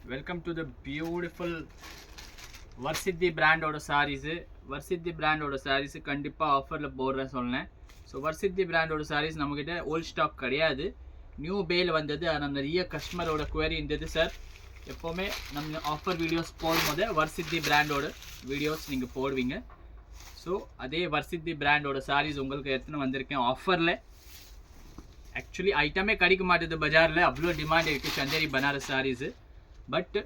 Welcome to the beautiful Varsiddhi பிராண்டோட சாரீஸு. வர்சித்தி பிராண்டோட sarees கண்டிப்பாக ஆஃபரில் போடுறேன் சொன்னேன். ஸோ வர்சித்தி பிராண்டோட சாரீஸ் நம்மக்கிட்ட ஓல்ட் ஸ்டாக் கிடையாது, நியூ பேல் வந்தது. ஆனால் நிறைய கஸ்டமரோட குவரி இருந்தது, சார் எப்போவுமே நம்ம ஆஃபர் வீடியோஸ் போடும்போது வர்சித்தி பிராண்டோட வீடியோஸ் நீங்கள் போடுவீங்க. ஸோ அதே வர்சித்தி பிராண்டோட சாரீஸ் உங்களுக்கு எடுத்துன்னு வந்திருக்கேன் ஆஃபரில். ஆக்சுவலி ஐட்டமே கிடைக்க மாட்டேது பஜாரில், அவ்வளோ டிமாண்ட் இருக்குது சந்தேரி பனாரஸ் சாரீஸு. பட்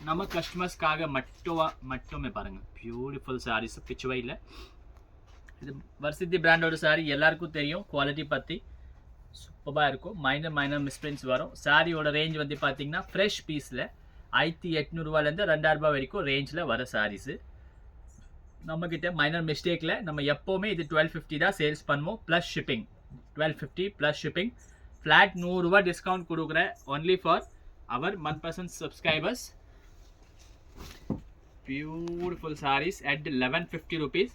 நம்ம கஸ்டமர்ஸ்க்காக மட்டுமே பாருங்கள் பியூட்டிஃபுல் சாரீஸ் பிச்சுவையில். இது வர்சித்தி பிராண்டோட சாரீ எல்லாருக்கும் தெரியும், குவாலிட்டி பற்றி சூப்பராக இருக்கும். மைனர் மிஸ்பிரிண்ட்ஸ் வரும். சாரியோட ரேஞ்ச் வந்து பார்த்தீங்கன்னா ஃப்ரெஷ் பீஸில் 1800 2000 வரைக்கும் ரேஞ்சில் வர சாரீஸு. நம்மக்கிட்ட மைனர் மிஸ்டேக்கில் நம்ம எப்போவுமே இது 1250 தான் சேல்ஸ் பண்ணுவோம், plus shipping. 1250 plus shipping. Flat 100 discount கொடுக்குறேன் only for our 1% subscribers. Beautiful sarees at 1150 rupees.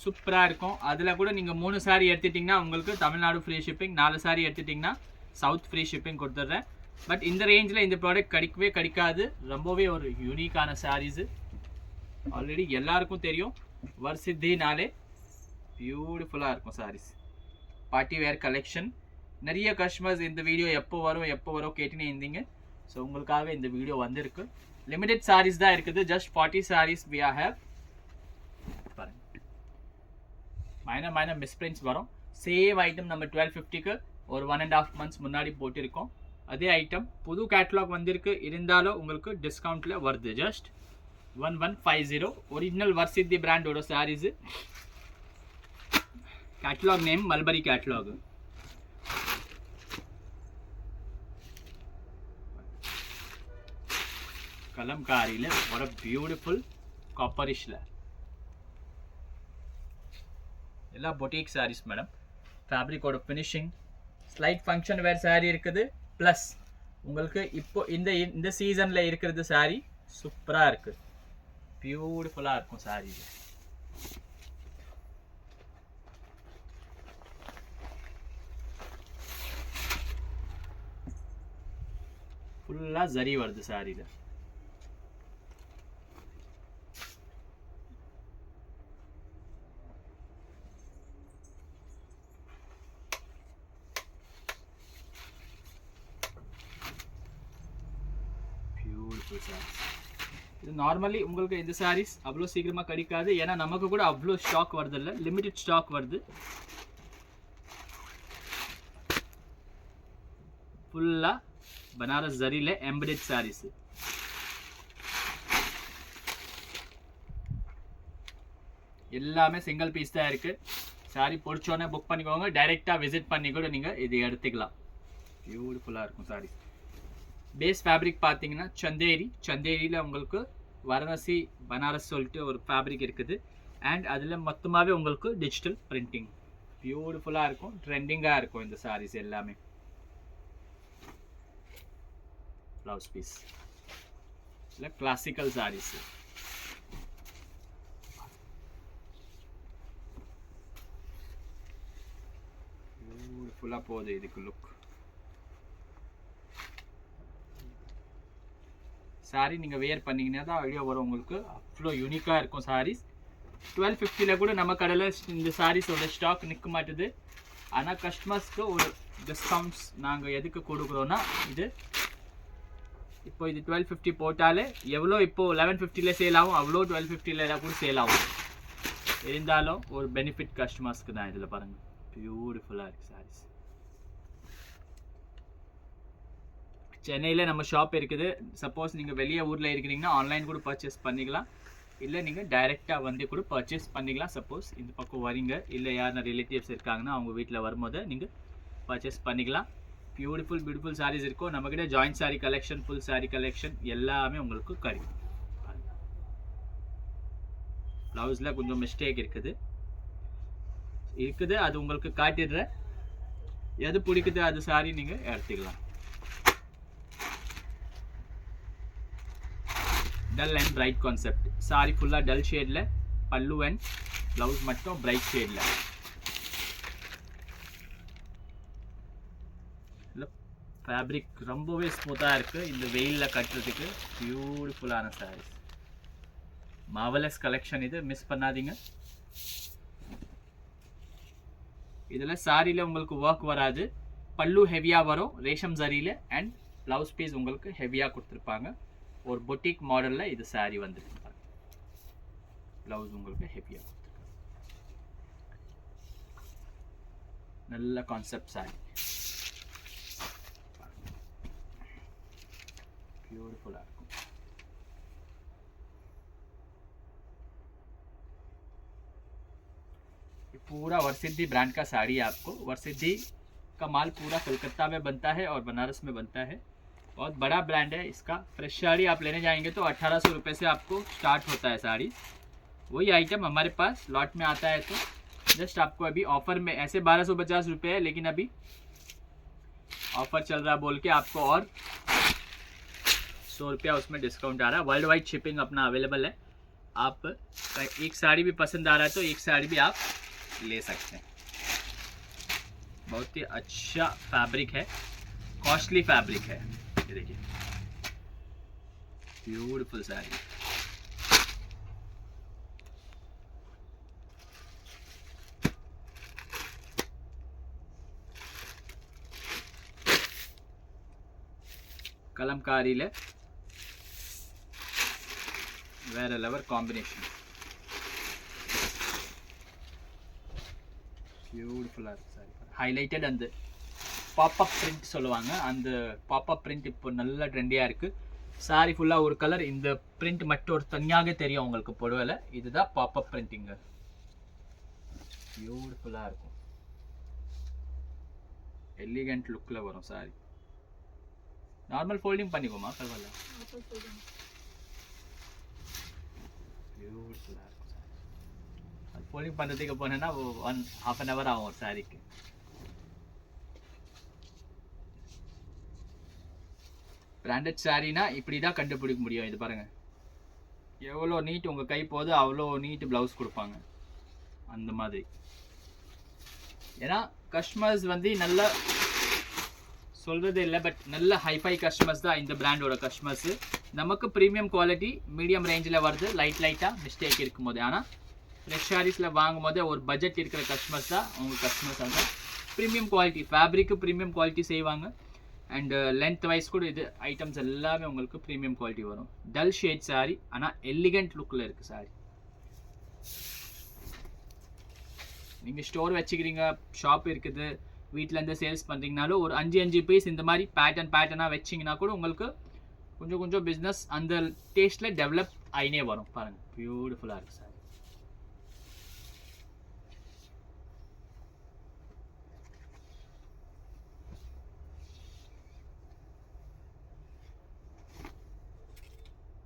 சூப்பராக இருக்கும். அதில் கூட நீங்கள் 3 சாரீ எடுத்துட்டிங்கன்னா உங்களுக்கு தமிழ்நாடு ஃப்ரீ ஷிப்பிங், 4 சாரீ எடுத்துட்டிங்கன்னா சவுத் ஃப்ரீ ஷிப்பிங் கொடுத்துட்றேன். பட் இந்த ரேஞ்சில் இந்த ப்ராடக்ட் கிடைக்காது. ரொம்பவே ஒரு யூனிக்கான சாரீஸு. ஆல்ரெடி எல்லாருக்கும் தெரியும் வர்சித்தினாலே பியூட்டிஃபுல்லாக இருக்கும் சாரீஸ். Party wear collection. நிறைய கஸ்டமர்ஸ் இந்த வீடியோ எப்போ வரும் கேட்டுன்னு இருந்தீங்க. ஸோ உங்களுக்காக இந்த வீடியோ வந்திருக்கு. லிமிடெட் சாரீஸ் தான் இருக்குது, ஜஸ்ட் 40 சாரீஸ் we have. பாருங்க மைனர் மிஸ்பிரிண்ட்ஸ் வரும். சேம் ஐட்டம் நம்ம 1250க்கு ஒரு 1.5 months முன்னாடி போட்டிருக்கோம். அதே ஐட்டம் புது கேட்லாக் வந்திருக்கு, இருந்தாலும் உங்களுக்கு டிஸ்கவுண்ட்டில் வருது. ஜஸ்ட் 1150. ஒரிஜினல் வர்சித்தி பிராண்டோட saris. Catalogue name mulberry catalogue. கலம்காரியில் ஒரு பியூட்டிஃபுல் காப்பரிஷில் எல்லா பொட்டிக் சாரீஸ் மேடம். ஃபேப்ரிக்கோட finishing, slight function wear sari இருக்குது. ப்ளஸ் உங்களுக்கு இப்போ இந்த சீசனில் இருக்கிறது சாரீ சூப்பராக இருக்குது, பியூட்டிஃபுல்லாக இருக்கும் சாரீ. ஃபுல்லாக ஜரி வருது சாரியில். இது நார்மலி உங்களுக்கு இந்த சாரீஸ் அவ்வளோ சீக்கிரமாக கிடைக்காது, ஏன்னா நமக்கு கூட அவ்வளோ ஸ்டாக் வருது இல்லை, லிமிட்டட் ஸ்டாக் வருது. ஃபுல்லாக பனாரஸ் ஜரியில் எம்பெடட் சாரீஸு. எல்லாமே சிங்கிள் பீஸ் தான் இருக்குது. சாரீ பிடிச்சோன்னே புக் பண்ணிக்கோங்க, டைரெக்டாக விசிட் பண்ணி கூட நீங்கள் இது எடுத்துக்கலாம். பியூட்டிஃபுல்லாக இருக்கும் சாரீஸ். பேஸ் ஃபேப்ரிக் பார்த்தீங்கன்னா சந்தேரியில் உங்களுக்கு வாரணாசி பனாரஸ் சொல்லிட்டு ஒரு ஃபேப்ரிக் இருக்குது. அண்ட் அதில் மொத்தமாகவே உங்களுக்கு டிஜிட்டல் பிரிண்டிங். பியூட்டிஃபுல்லாக இருக்கும், ட்ரெண்டிங்காக இருக்கும் இந்த சாரீஸ் எல்லாமே. ப்ளவுஸ் பீஸ் இல்லை கிளாசிக்கல் சாரீஸு. பியூட்டிஃபுல்லாக போகுது இதுக்கு லுக். சாரீ நீங்கள் வேர் பண்ணிங்கன்னா தான் ஐடியா வரும் உங்களுக்கு, அவ்வளோ யூனிக்காக இருக்கும் சாரீஸ். 1250 கூட நம்ம கடையில் இந்த சாரீஸோட ஸ்டாக் நிற்க மாட்டுது. ஆனால் கஸ்டமர்ஸ்க்கு ஒரு டிஸ்கவுண்ட்ஸ் நாங்கள் எதுக்கு கொடுக்குறோன்னா, இது இப்போ இது 1250 போட்டாலே எவ்வளோ இப்போது 1150 சேல் ஆகும், அவ்வளோ 1250 கூட சேல் ஆகும். இருந்தாலும் ஒரு பெனிஃபிட் கஸ்டமர்ஸ்க்கு தான். இதில் பாருங்கள் பியூட்டிஃபுல்லாக இருக்குது சாரீஸ். சென்னையில் நம்ம ஷாப் இருக்குது. சப்போஸ் நீங்கள் வெளியே ஊரில் இருக்கிறீங்கன்னா ஆன்லைன் கூட பர்ச்சேஸ் பண்ணிக்கலாம், இல்லை நீங்கள் டைரெக்டாக வந்து கூட பர்ச்சேஸ் பண்ணிக்கலாம். சப்போஸ் இந்த பக்கம் வரீங்க, இல்லை யாருன்னா ரிலேட்டிவ்ஸ் இருக்காங்கன்னா அவங்க வீட்டில் வரும்போது நீங்கள் பர்ச்சேஸ் பண்ணிக்கலாம். பியூட்டிஃபுல் சாரீஸ் இருக்கும் நம்மக்கிட்ட. Joint sari collection, full sari collection எல்லாமே உங்களுக்கு கிடைக்கும். ப்ளவுஸில் கொஞ்சம் மிஸ்டேக் இருக்குது, அது உங்களுக்கு காட்டிடுறேன். எது பிடிக்குது அது சாரீ நீங்கள் எடுத்துக்கலாம். Dull and bright concept. Sari ஃபுல்லாக டல் ஷேடில், பல்லு அண்ட் ப்ளவுஸ் மட்டும் பிரைட் ஷேடில். ஃபேப்ரிக் ரொம்பவே ஸ்மூத்தாக இருக்குது. இந்த வெயிலில் கட்டுறதுக்கு பியூட்டிஃபுல்லான சாரீஸ். மாவலஸ் கலெக்ஷன் இது, மிஸ் பண்ணாதீங்க. இதில் சாரியில் உங்களுக்கு ஒர்க் வராது, பல்லு ஹெவியாக வரும் ரேஷம் ஜரியில், அண்ட் ப்ளவுஸ் பீஸ் உங்களுக்கு ஹெவியாக கொடுத்துருப்பாங்க. ஒரு பொட்டிக் மாடலில் இது சாரீ வந்துருக்கு. ப்ளவுஸ் உங்களுக்கு ஹெவியாக கொடுத்துருக்காங்க. நல்ல கான்செப்ட் சாரீ, பியூட்டிஃபுல்லாக இருக்கும். पूरा वर्सिद्धि ब्रांड का साड़ी है आपको। वर्सिद्धि का माल पूरा कोलकाता में बनता है और बनारस में बनता है। बहुत बड़ा ब्रांड है इसका। फ्रेश साड़ी आप लेने जाएंगे तो 1800 रुपये से आपको स्टार्ट होता है साड़ी। वही आइटम हमारे पास लॉट में आता है, तो जस्ट आपको अभी ऑफर में ऐसे 1250 रुपये है, लेकिन अभी ऑफर चल रहा बोल के आपको और 100 रुपया उसमें डिस्काउंट आ रहा है। वर्ल्ड वाइड शिपिंग अपना अवेलेबल है। आप एक साड़ी भी पसंद आ रहा है तो एक साड़ी भी आप ले सकते हैं। बहुत ही अच्छा फैब्रिक है, कॉस्टली फैब्रिक है। ये देखिए ब्यूटीफुल साड़ी। कलमकारी ले வேற லெவல் காம்பினேஷன், பியூட்டிஃபுல்லாக இருக்குது சாரி. ஹைலைட்டட் அந்த பாப்அப் பிரிண்ட் சொல்லுவாங்க, அந்த பாப்அப் பிரிண்ட் இப்போ நல்ல ட்ரெண்டியாக இருக்குது. சாரி ஃபுல்லாக ஒரு கலர், இந்த பிரிண்ட் மட்டும் ஒரு தனியாக தெரியும் உங்களுக்கு புடவையில். இதுதான் பாப்அப் பிரிண்டிங்க, பியூட்டிஃபுல்லாக இருக்கும். எலிகண்ட் லுக்கில் வரும் சாரி. நார்மல் ஃபோல்டிங் பண்ணிக்கோமா, பரவாயில்ல. பியூட்டிஃபுல்லாக இருக்கும் சாரி. அது ஃபோல்டிங் பண்ணுறதுக்கு போனேன்னா half an hour ஆகும் ஒரு சாரிக்கு. பிராண்டட் சாரீனா இப்படி தான் கண்டுபிடிக்க முடியும். இது பாருங்கள் எவ்வளோ நீட், உங்கள் கை போது அவ்வளோ நீட் ப்ளவுஸ் கொடுப்பாங்க அந்த மாதிரி. ஏன்னா கஸ்டமர்ஸ் வந்து நல்ல சொல்கிறது இல்லை, பட் நல்ல ஹைஃபை கஸ்டமர்ஸ் தான் இந்த பிராண்டோட கஸ்டமர்ஸு. நமக்கு ப்ரீமியம் குவாலிட்டி மீடியம் ரேஞ்சில் வருது, லைட்டாக மிஸ்டேக் இருக்கும் போது. ஆனால் ஃப்ரெஷ் சாரீஸில் வாங்கும் போது ஒரு பட்ஜெட் இருக்கிற கஸ்டமர்ஸ் தான் உங்கள் கஸ்டமர்ஸ். தான் premium quality fabric premium quality செய்வாங்க. அண்டு லென்த் வைஸ் கூட இது ஐட்டம்ஸ் எல்லாமே உங்களுக்கு ப்ரீமியம் குவாலிட்டி வரும். டல் ஷேட் சாரி, ஆனால் எலிகண்ட் லுக்கில் இருக்குது சாரி. நீங்கள் ஸ்டோர் வச்சுக்கிறீங்க, ஷாப் இருக்குது, வீட்டிலேருந்து சேல்ஸ் பண்ணுறீங்கனாலும் ஒரு 5 பீஸ் இந்த மாதிரி பேட்டர்னாக வச்சிங்கன்னா கூட உங்களுக்கு கொஞ்சம் கொஞ்சம் பிஸ்னஸ் அந்த டேஸ்ட்டில் டெவலப் ஆகினே வரும். பாருங்கள் பியூட்டிஃபுல்லாக இருக்குது sir.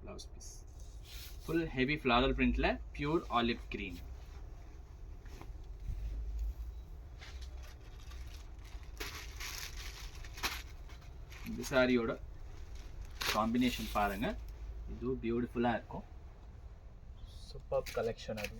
Blouse piece full heavy floral பிரிண்டில் பியூர் ஆலிவ் கிரீன். இந்த சாரியோட காம்பினேஷன் பாருங்கள், இதுவும் பியூட்டிஃபுல்லாக இருக்கும். Super collection. அது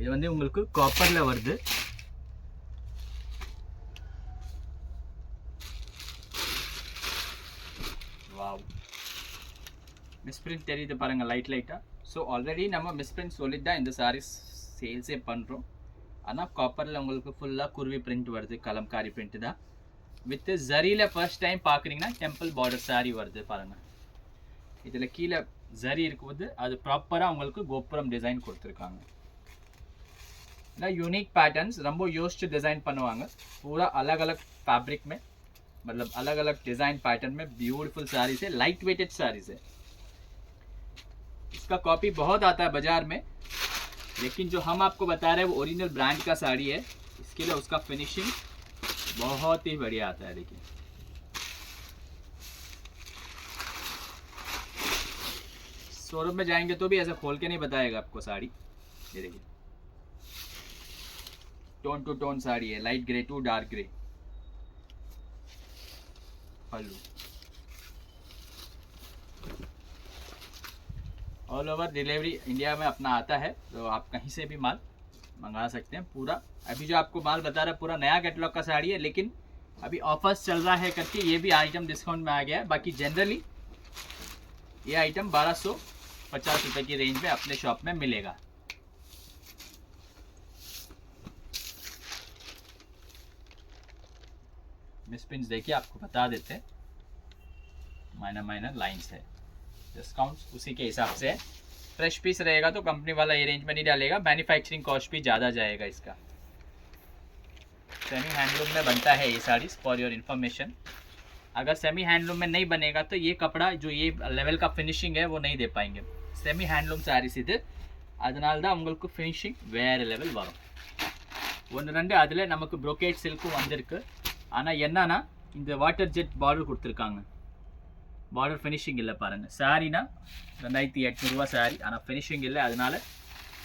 இது வந்து உங்களுக்கு காப்பரில் வருது. வாவ், மிஸ்பிரிண்ட் தெரியுது பாருங்கள் லைட்டாக. ஸோ ஆல்ரெடி நம்ம மிஸ்பிரிண்ட் சொல்லி தான் இந்த சாரீஸ் சேல்ஸே பண்ணுறோம். ஆனால் காப்பரில் உங்களுக்கு ஃபுல்லாக குருவி பிரிண்ட் வருது, கலம்காரி பிரிண்ட் தான். வித் ஜரியில் ஃபர்ஸ்ட் டைம் பார்க்குறீங்கன்னா டெம்பிள் பார்டர் சாரீ வருது பாருங்கள். இதில் கீழே ஜரி இருக்கும்போது அது ப்ராப்பராக உங்களுக்கு கோபுரம் டிசைன் கொடுத்துருக்காங்க. ना यूनिक पैटर्न्स ரொம்ப யோசிச்சு डिज़ाइन பண்ணுவாங்க. पूरा अलग अलग फैब्रिक में, मतलब अलग अलग डिज़ाइन पैटर्न में ब्यूटीफुल साड़ीज है, लाइट वेटेड साड़ीज है. इसका कॉपी बहुत आता है बाजार में, लेकिन जो हम आपको बता रहे हैं वो ओरिजिनल ब्रांड का साड़ी है. इसके लिए उसका फिनिशिंग बहुत ही बढ़िया आता है. देखिए शोरूम में जाएंगे तो भी ऐसा खोल के नहीं बताएगा आपको साड़ी. ये देखिए टोन टू टोन साड़ी है, light grey to dark grey. Pallu all over delivery India में अपना आता है, तो आप कहीं से भी माल मंगा सकते हैं। पूरा अभी जो आपको माल बता रहा है पूरा नया कैटलॉग का साड़ी है, लेकिन अभी ऑफर्स चल रहा है करके ये भी आइटम डिस्काउंट में आ गया है। बाकी जनरली ये आइटम 1250 रुपये की रेंज में अपने शॉप में मिलेगा। मिसप्रिंट्स देखिए, आपको बता देते हैं, माइनर लाइंस है। डिस्काउंट्स उसी के हिसाब से है। फ्रेश पीस रहेगा तो कंपनी वाला ये रेंज में नहीं डालेगा, मैन्युफैक्चरिंग कॉस्ट भी ज़्यादा जाएगा इसका। सेमी हैंडलूम में बनता है ये साड़ीज, फॉर योर इन्फॉर्मेशन। अगर सेमी हैंडलूम में नहीं बनेगा तो ये कपड़ा जो ये लेवल का फिनिशिंग है वो नहीं दे पाएंगे। सेमी हैंडलूम सारीस இது, அதனால தான் உங்களுக்கு ஃபினிஷிங் வேற லெவல் வரும்। ஒன்று ரெண்டு அதில் நமக்கு ப்ரோகேட் சில்க்கும் வந்திருக்கு, ஆனால் என்னன்னா இந்த வாட்டர் ஜெட் பார்டர் கொடுத்துருக்காங்க, பார்டர் ஃபினிஷிங் இல்லை பாருங்கள்। சாரினா 2800 ரூபா சாரி, ஆனால் ஃபினிஷிங் இல்லை, அதனால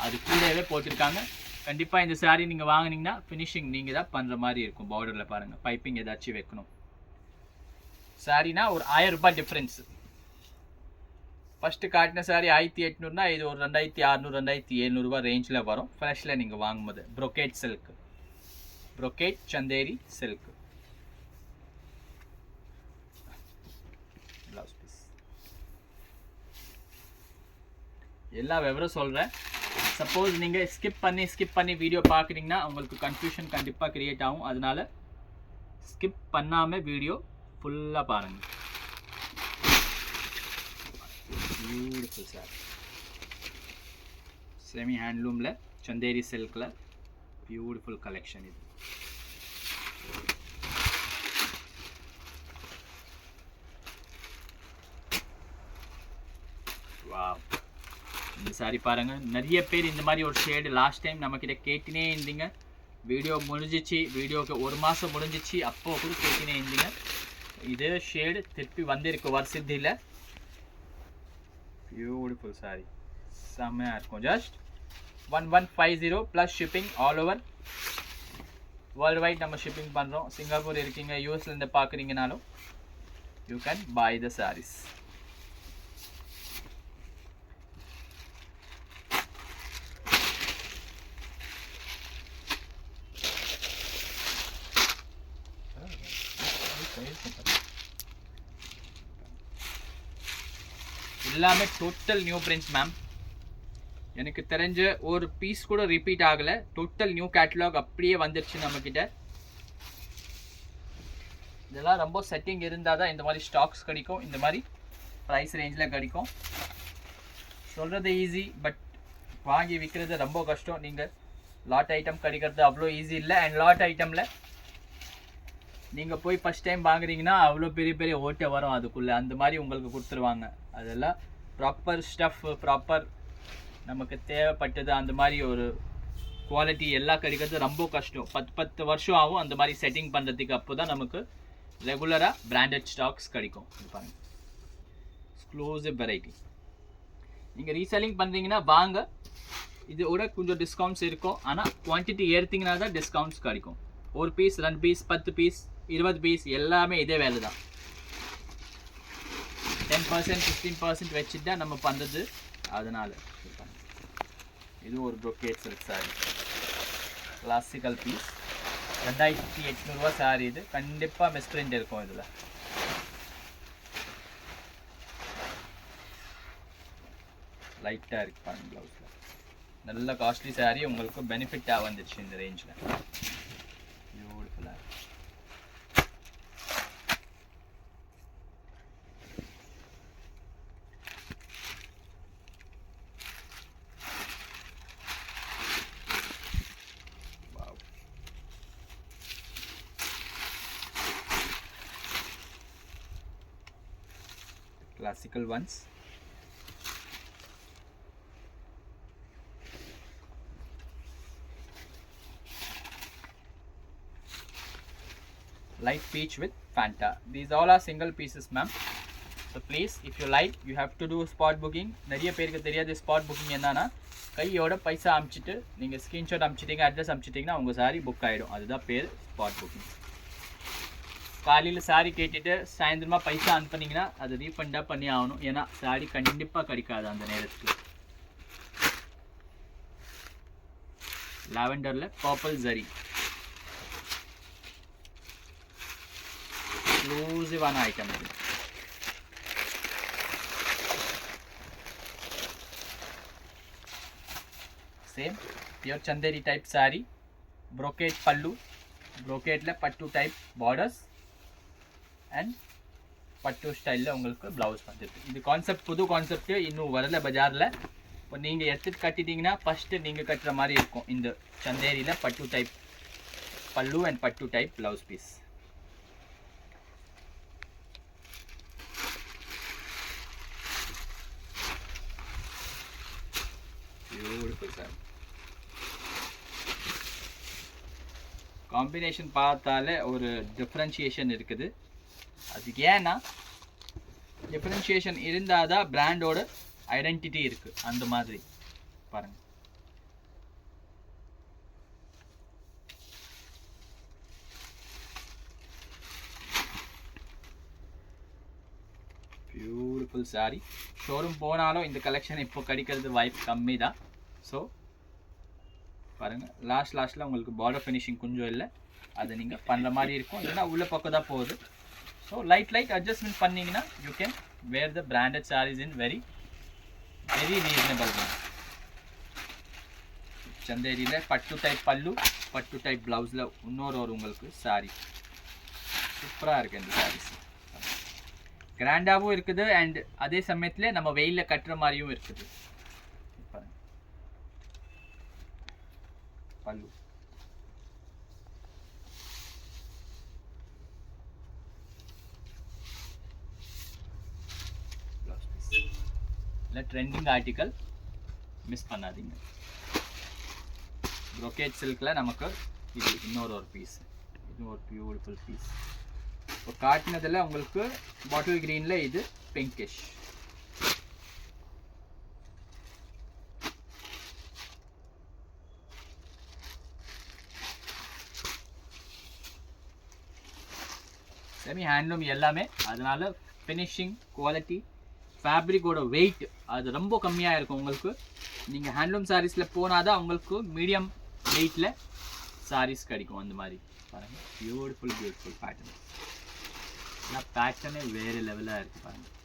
அது கூடவே போட்டிருக்காங்க। கண்டிப்பாக இந்த சாரி நீங்கள் வாங்கினீங்கன்னா ஃபினிஷிங் நீங்கள் தான் பண்ணுற மாதிரி இருக்கும்। பார்டரில் பாருங்கள், பைப்பிங் ஏதாச்சும் வைக்கணும்। சாரினா ஒரு 1000 ரூபாய் டிஃப்ரென்ஸ்। ஃபஸ்ட்டு காட்டின சாரி 1800னா இது ஒரு 2600 2700 ரூபா ரேஞ்சில் வரும் ஃப்ரெஷ்ஷில் நீங்கள் வாங்கும்போது। Brocade silk, brocade Chanderi silk blouse piece. எல்லா விவரம் சொல்கிறேன்। சப்போஸ் நீங்கள் ஸ்கிப் பண்ணி வீடியோ பார்க்குறீங்கன்னா உங்களுக்கு கன்ஃபியூஷன் கண்டிப்பாக க்ரியேட் ஆகும், அதனால ஸ்கிப் பண்ணாமல் வீடியோ ஃபுல்லாக பாருங்கள்। பியூட்டிஃபுல் சார், செமி ஹேண்ட்லூமில் சந்தேரி சில்கில் பியூட்டிஃபுல் கலெக்ஷன் இது। வாவ், இந்த சாரி பாருங்கள், நிறைய பேர் இந்த மாதிரி ஒரு ஷேடு லாஸ்ட் டைம் நம்மக்கிட்ட கேட்டினே இருந்தீங்க। வீடியோ முடிஞ்சிச்சு, வீடியோக்கு ஒரு மாதம் முடிஞ்சிச்சு, அப்போ கூட கேட்டினே இருந்தீங்க। இதே ஷேடு திருப்பி வந்திருக்கு வர்சித்தியில்। பியூட்டிஃபுல் சாரி, செம்மையாக இருக்கும்। Just 1150 plus shipping all over world wide நம்ம ஷிப்பிங் பண்ணுறோம்। சிங்கப்பூர் இருக்கீங்க, யூஎஸ்லேருந்து பார்க்குறீங்கனாலும் you can buy the saris. எல்லாமே டோட்டல் நியூ பிரிண்ட்ஸ் மேம், எனக்கு தெரிஞ்ச ஒரு பீஸ் கூட ரிப்பீட் ஆகலை, டோட்டல் நியூ கேட்டலாக் அப்படியே வந்துருச்சு நம்மக்கிட்ட। இதெல்லாம் ரொம்ப செட்டிங் இருந்தால் தான் இந்த மாதிரி ஸ்டாக்ஸ் கிடைக்கும், இந்த மாதிரி ப்ரைஸ் ரேஞ்சில் கிடைக்கும்। சொல்கிறது ஈஸி, பட் வாங்கி விற்கிறது ரொம்ப கஷ்டம்। நீங்கள் லாட் ஐட்டம் கிடைக்கிறது அவ்வளோ ஈஸி இல்லை, அண்ட் லாட் ஐட்டமில் நீங்கள் போய் ஃபஸ்ட் டைம் வாங்குறீங்கன்னா அவ்வளோ பெரிய ஓட்டை வரும் அதுக்குள்ளே, அந்த மாதிரி உங்களுக்கு கொடுத்துருவாங்க। அதெல்லாம் ப்ராப்பர் ஸ்டஃப், ப்ராப்பர் நமக்கு தேவைப்பட்டது, அந்த மாதிரி ஒரு குவாலிட்டி எல்லாம் கிடைக்கிறது ரொம்ப கஷ்டம்। 10 வருஷம் ஆகும் அந்த மாதிரி செட்டிங் பண்ணுறதுக்கு, அப்போ தான் நமக்கு ரெகுலராக பிராண்டட் ஸ்டாக்ஸ் கிடைக்கும்। பாருங்கள், எக்ஸ்க்ளூசிவ் வெரைட்டி। நீங்கள் ரீசெல்லிங் பண்ணுறீங்கன்னா வாங்க, இதோட கொஞ்சம் டிஸ்கவுண்ட்ஸ் இருக்கும், ஆனால் குவான்டிட்டி ஏற்றிங்கன்னா தான் டிஸ்கவுண்ட்ஸ் கிடைக்கும்। ஒரு பீஸ், 2 பீஸ், 10 பீஸ், 20 பீஸ் எல்லாமே இதே வேலை தான்। 10% 15% வச்சுட்டு தான் நம்ம பண்ணுறது, அதனால் இது ஒரு brocade silk sari, classical piece, 2800 ரூபா சாரி। இது கண்டிப்பாக மிஸ்பிரிண்ட் இருக்கும், இதில் லைட்டாக இருக்கு பாருங்க ப்ளவுஸில்। நல்ல காஸ்ட்லி சாரி, உங்களுக்கு பெனிஃபிட்டாக வந்துடுச்சு இந்த ரேஞ்சில்। பியூட்டிஃபுல்லாக classical ones। light peach with Fanta. These all are single pieces ma'am, so please if you like you have to do spot booking. நிறைய பேருக்கு தெரியாது ஸ்பாட் புக்கிங் என்னன்னா, கையோட பைசா அனுப்பிச்சிட்டு நீங்கள் ஸ்க்ரீன்ஷாட் அனுப்பிச்சிட்டிங்க, அட்ரஸ் அனுப்பிச்சிட்டிங்கன்னா உங்கள் சாரி புக் ஆகிடும், அதுதான் பேர் ஸ்பாட் புக்கிங்। காலையில் சாரி கேட்டுட்டு சாயந்தரமா பைசா அனுப்புனீங்கன்னா அது ரீஃபண்டாக பண்ணி ஆகணும். ஏன்னா சாரி கண்டிப்பாக கிடைக்காது அந்த நேரத்துக்கு. லாவெண்டரில் பர்பிள் ஜரி எக்ஸ்க்ளூசிவான ஐட்டம் இது. Same pure Chanderi type sorry, brocade பல்லு, brocade பட்டு டைப் பார்டர்ஸ் அண்ட் பட்டு ஸ்டைலில் உங்களுக்கு ப்ளவுஸ் வந்துருக்கு. இது கான்செப்ட் புது கான்செப்ட், இன்னும் வரல பஜாரில். இப்போ நீங்கள் எடுத்துட்டு கட்டிட்டீங்கன்னா ஃபஸ்ட்டு நீங்கள் கட்டுற மாதிரி இருக்கும். இந்த சந்தேரியில் பட்டு டைப் பல்லு அண்ட் பட்டு type blouse piece. Beautiful sir. Combination பார்த்தாலே ஒரு டிஃப்ரென்ஷியேஷன் இருக்குது. அதுக்கு ஏன்னா டிஃப்ரென்ஷியேஷன் இருந்தால் தான் பிராண்டோட ஐடென்டிட்டி இருக்குது. அந்த மாதிரி பாருங்கள். Beautiful sorry. ஷோரூம் போனாலும் இந்த கலெக்ஷன் இப்போ கிடைக்கிறது வாய்ப்பு கம்மி தான். ஸோ பாருங்கள், லாஸ்ட்டில் உங்களுக்கு பார்டர் ஃபினிஷிங் கொஞ்சம் இல்லை, அதை நீங்கள் பண்ணுற மாதிரி இருக்கும். இல்லைன்னா உள்ள பக்கம் தான் போகுது. ஸோ லைட் அட்ஜஸ்ட்மெண்ட் பண்ணிங்கன்னா you can wear the branded saris in very reasonable. சந்தேரியில் பட்டு டைப் பல்லு, பட்டு டைப் ப்ளவுஸில் இன்னொரு உங்களுக்கு சாரி சூப்பராக இருக்குது. இந்த சாரீஸ் கிராண்டாகவும் இருக்குது அண்ட் அதே சமயத்தில் நம்ம வெயிலில் கட்டுற மாதிரியும் இருக்குது. பல்லு இல்லை ட்ரெண்டிங் ஆர்டிக்கல் மிஸ் பண்ணாதீங்க. brocade சில்கில் நமக்கு இது இன்னொரு பீஸ். இது ஒரு பியூட்டிஃபுல் பீஸ். இப்போ காட்டினதில் உங்களுக்கு பாட்டில் க்ரீனில் இது பிங்கிஷ். செமி ஹேண்ட்லூம் எல்லாமே, அதனால ஃபினிஷிங் குவாலிட்டி ஃபேப்ரிக்கோட வெயிட் அது ரொம்ப கம்மியாக இருக்கும் உங்களுக்கு. நீங்கள் ஹேண்ட்லூம் சாரீஸில் போனால் தான் உங்களுக்கு மீடியம் வெயிட்டில் சாரீஸ் கிடைக்கும். அந்த மாதிரி பாருங்கள், பியூட்டிஃபுல் பேட்டர்ன். ஆனால் பேட்டர்னே வேறு லெவலாக இருக்குது பாருங்கள்.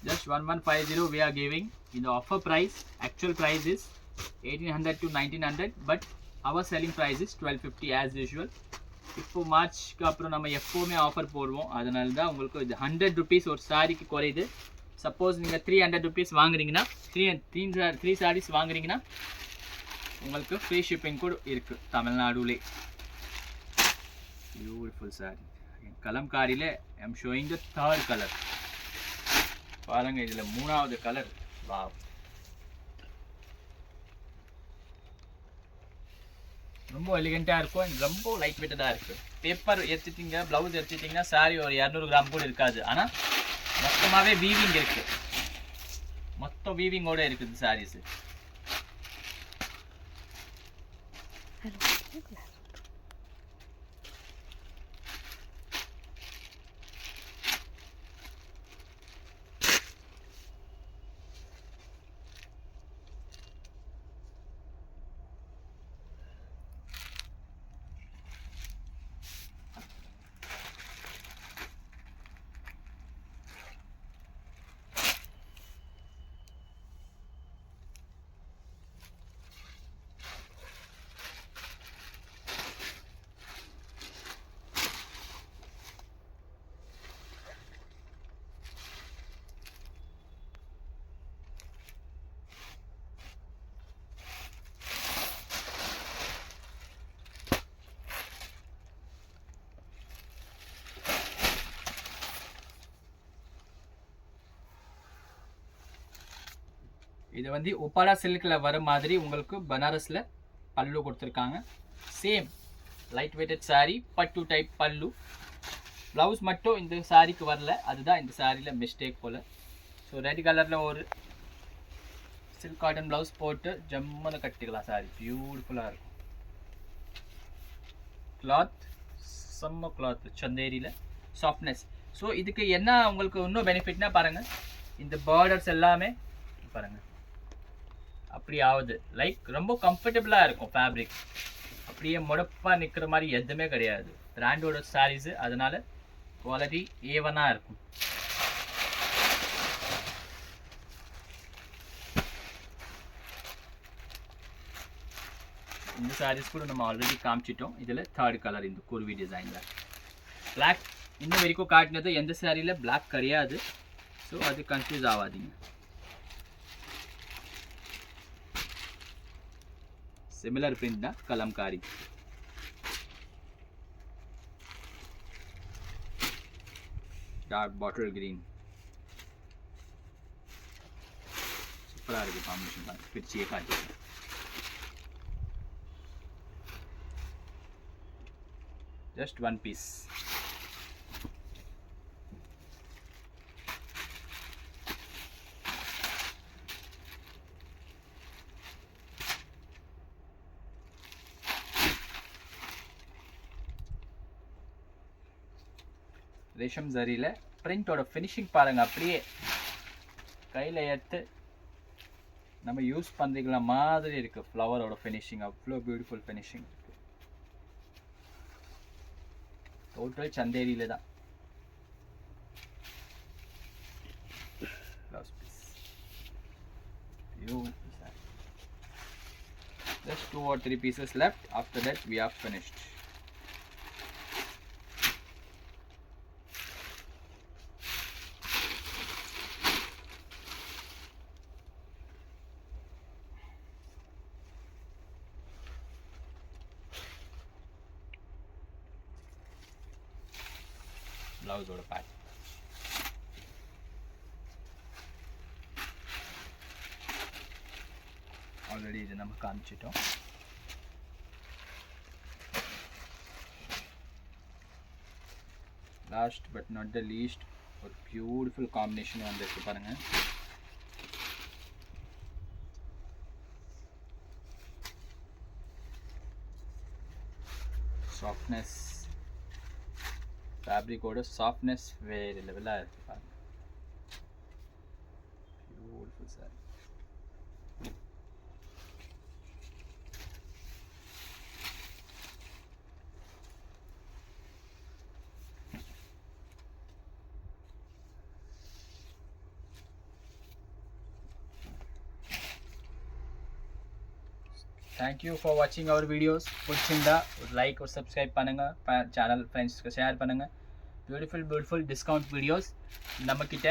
just 1150 we are giving in the offer price. Actual price is 1800 to 1900, but our selling price is 1250 as usual. இப்போ மார்ச்க்கு அப்புறம் நம்ம எப்போவுமே ஆஃபர் போடுவோம். அதனால தான் உங்களுக்கு இது 100 rupees ஒரு சாரிக்கு குறையுது. சப்போஸ் நீங்கள் 300 rupees வாங்குறீங்கன்னா, த்ரீ சாரீஸ் வாங்குறீங்கன்னா உங்களுக்கு ஃப்ரீ ஷிப்பிங் கூட இருக்குது தமிழ்நாடுலே. பியூட்டிஃபுல் சாரி. கலம்காரியில் I am showing the third colour. பாருங்கள், இதில் மூணாவது கலர். வாவ், ரொம்ப எலிகெண்ட்டாக இருக்கும். ரொம்ப லைட் வெயிட்டடாக இருக்குது. பேப்பர் எடுத்துட்டிங்க, ப்ளவுஸ் எடுத்துட்டிங்கன்னா சாரி ஒரு 200 கிராம் கூட இருக்காது. ஆனால் மொத்தமாகவே வீவிங் இருக்குது. மொத்தம் வீவிங்கோடு இருக்குது சாரீஸு. இது வந்து ஒப்பாடா சில்கில் வர மாதிரி உங்களுக்கு பனாரஸில் பல்லு கொடுத்துருக்காங்க. சேம் லைட் வெயிட்டட் சாரீ, பட்டு டைப் பல்லு. ப்ளவுஸ் மட்டும் இந்த சாரிக்கு வரல, அதுதான் இந்த சாரியில் மிஸ்டேக் போல். ஸோ ரெட் கலரில் ஒரு சில்க் காட்டன் ப்ளவுஸ் போட்டு ஜம்முன்னு கட்டிக்கலாம் சாரி. பியூட்டிஃபுல்லாக இருக்கும். கிளாத் செம்ம கிளாத் சந்தேரியில் சாஃப்ட்னஸ். ஸோ இதுக்கு என்ன உங்களுக்கு இன்னும் பெனிஃபிட்னா பாருங்கள், இந்த பார்டர்ஸ் எல்லாமே பாருங்கள் அப்படி ஆகுது. லைக் ரொம்ப கம்ஃபர்டபுளாக இருக்கும் ஃபேப்ரிக், அப்படியே முடப்பாக நிற்கிற மாதிரி எதுவுமே கிடையாது. பிராண்டோட சாரீஸு, அதனால குவாலிட்டி ஏவனாக இருக்கும். இந்த சாரீஸ் கூட நம்ம ஆல்ரெடி காமிச்சிட்டோம். இதில் 3rd கலர் இந்த குருவி டிசைனில் பிளாக். இன்னும் வரைக்கும் காட்டினது எந்த சாரியில் பிளாக் கிடையாது. ஸோ அது கன்ஃபியூஸ் ஆகாதீங்க. சிமிலர் பிரிண்ட் தான் கலம்காரி. டார்க் பாட்டில் கிரீன் சூப்பராக இருக்குது காம்பினேஷன் தான். பிரிச்சியே காட்டி just one piece. ரேஷம் ஜரியில் பிரிண்டோட ஃபினிஷிங் பாருங்கள், அப்படியே கையில் எடுத்து நம்ம யூஸ் பண்ணுறீங்களா மாதிரி இருக்குது. ஃப்ளவரோட ஃபினிஷிங் அவ்வளோ பியூட்டிஃபுல் ஃபினிஷிங். டோட்டல் சந்தேரியில் தான். Blouse piece just 2 or 3 pieces left. After that we are finished. blouse oda pattern. Already இது நம்ம காமிச்சிட்டோம். Last but not the least, ஒரு beautiful combination வந்திருக்கு பாருங்க. softness, fabric ஓட softness வேற லெவலா இருக்கு பாருங்க. beautiful saree. Thank you for watching our videos. பிடிச்சிருந்தா ஒரு லைக் ஒரு சப்ஸ்கிரைப் பண்ணுங்க, சேனல் ஃப்ரெண்ட்ஸ்க்கு ஷேர் பண்ணுங்க. பியூட்டிஃபுல் டிஸ்கவுண்ட் வீடியோஸ் நம்மக்கிட்ட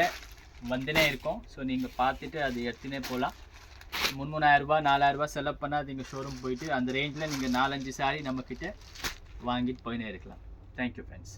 வந்துனே இருக்கும். ஸோ நீங்கள் பார்த்துட்டு அது எடுத்துனே போகலாம். 3000 ரூபாய் 4000 ரூபாய் செலவு பண்ணால் நீங்கள் ஷோரூம் போயிட்டு அந்த ரேஞ்சில் நீங்கள் 4-5 சாரி நம்மக்கிட்ட வாங்கிட்டு போயினே இருக்கலாம். Thank you friends.